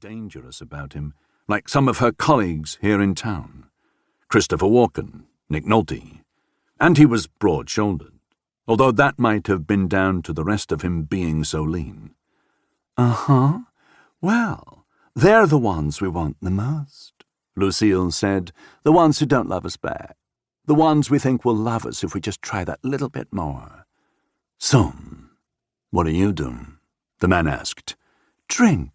dangerous about him, like some of her colleagues here in town. Christopher Walken, Nick Nolte. And he was broad-shouldered, although that might have been down to the rest of him being so lean. "Uh-huh. Well, they're the ones we want the most," Lucille said, "the ones who don't love us back. The ones we think will love us if we just try that little bit more." "So, what are you doing?" the man asked. "Drink,"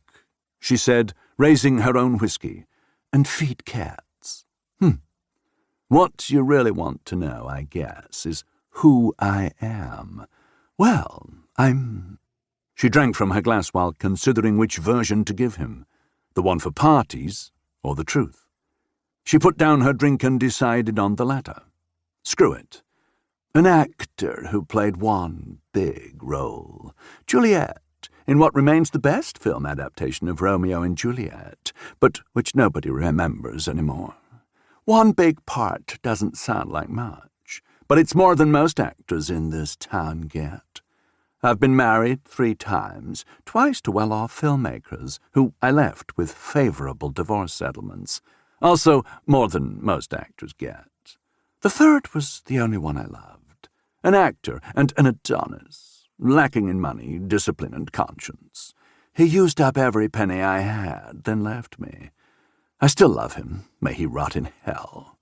she said, raising her own whiskey, "and feed cats." What you really want to know, I guess, is who I am. Well, I'm... She drank from her glass while considering which version to give him, the one for parties or the truth. She put down her drink and decided on the latter. Screw it. An actor who played one big role. Juliet, in what remains the best film adaptation of Romeo and Juliet, but which nobody remembers anymore. One big part doesn't sound like much, but it's more than most actors in this town get. I've been married 3 times, twice to well-off filmmakers, who I left with favorable divorce settlements. Also, more than most actors get. The third was the only one I loved. An actor and an Adonis, lacking in money, discipline, and conscience. He used up every penny I had, then left me. I still love him. May he rot in hell.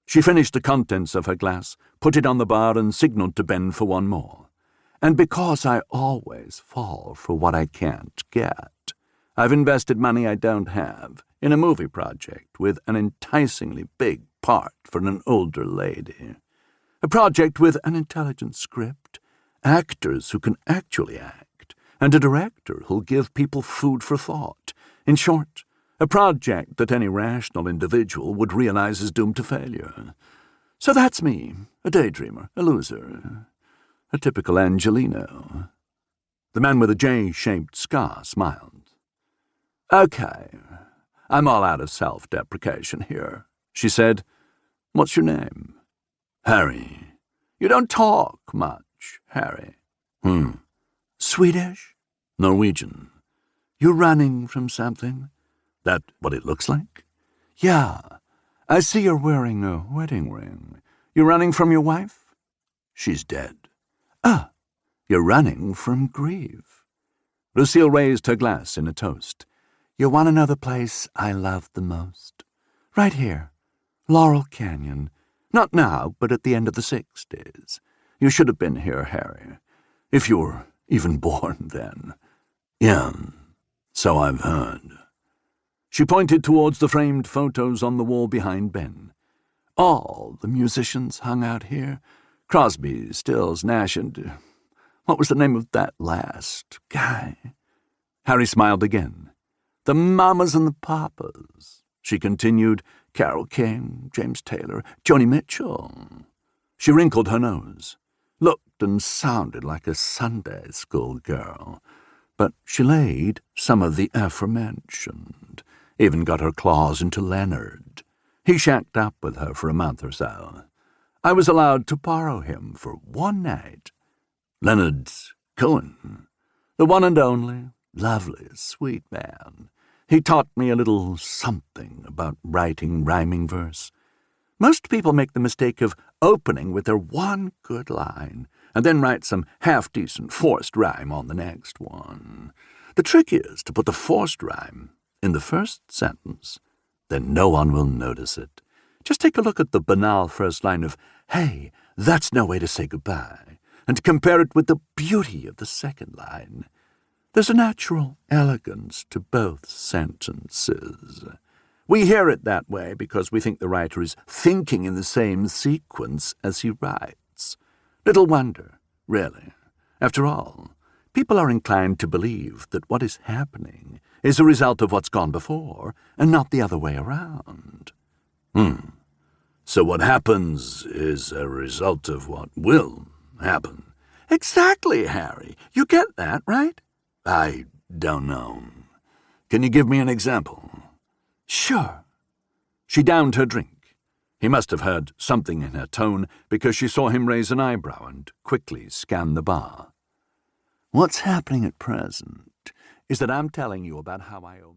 She finished the contents of her glass, put it on the bar, and signaled to Ben for one more. And because I always fall for what I can't get, I've invested money I don't have in a movie project with an enticingly big part for an older lady. A project with an intelligent script, actors who can actually act, and a director who'll give people food for thought. In short, a project that any rational individual would realize is doomed to failure. So that's me, a daydreamer, a loser, a typical Angelino. The man with a J-shaped scar smiled. "Okay, I'm all out of self-deprecation here," she said. "What's your name?" "Harry." "You don't talk much, Harry." "Swedish?" "Norwegian." "You're running from something?" "That what it looks like?" "Yeah. I see you're wearing a wedding ring. You're running from your wife?" "She's dead." "Ah, you're running from grief." Lucille raised her glass in a toast. "You want to know the place I love the most? Right here, Laurel Canyon. Not now, but at the end of the 60s. You should have been here, Harry, if you were even born then." "Yeah, so I've heard." She pointed towards the framed photos on the wall behind Ben. "All the musicians hung out here. Crosby, Stills, Nash, and... what was the name of that last guy?" Harry smiled again. "The Mamas and the Papas," she continued. "Carole King, James Taylor, Joni Mitchell." She wrinkled her nose, looked and sounded like a Sunday school girl, but she laid some of the aforementioned. Even got her claws into Leonard. He shacked up with her for a month or so. I was allowed to borrow him for one night. Leonard Cohen, the one and only, lovely, sweet man. He taught me a little something about writing rhyming verse. Most people make the mistake of opening with their one good line and then write some half-decent forced rhyme on the next one. The trick is to put the forced rhyme in the first sentence. Then no one will notice it. Just take a look at the banal first line of, "Hey, that's no way to say goodbye," and compare it with the beauty of the second line. There's a natural elegance to both sentences. We hear it that way because we think the writer is thinking in the same sequence as he writes. Little wonder, really. After all, people are inclined to believe that what is happening is a result of what's gone before, and not the other way around. So what happens is a result of what will happen. Exactly, Harry. You get that, right? I don't know. Can you give me an example? Sure. She downed her drink. He must have heard something in her tone because she saw him raise an eyebrow and quickly scan the bar. What's happening at present is that I'm telling you about how I owe...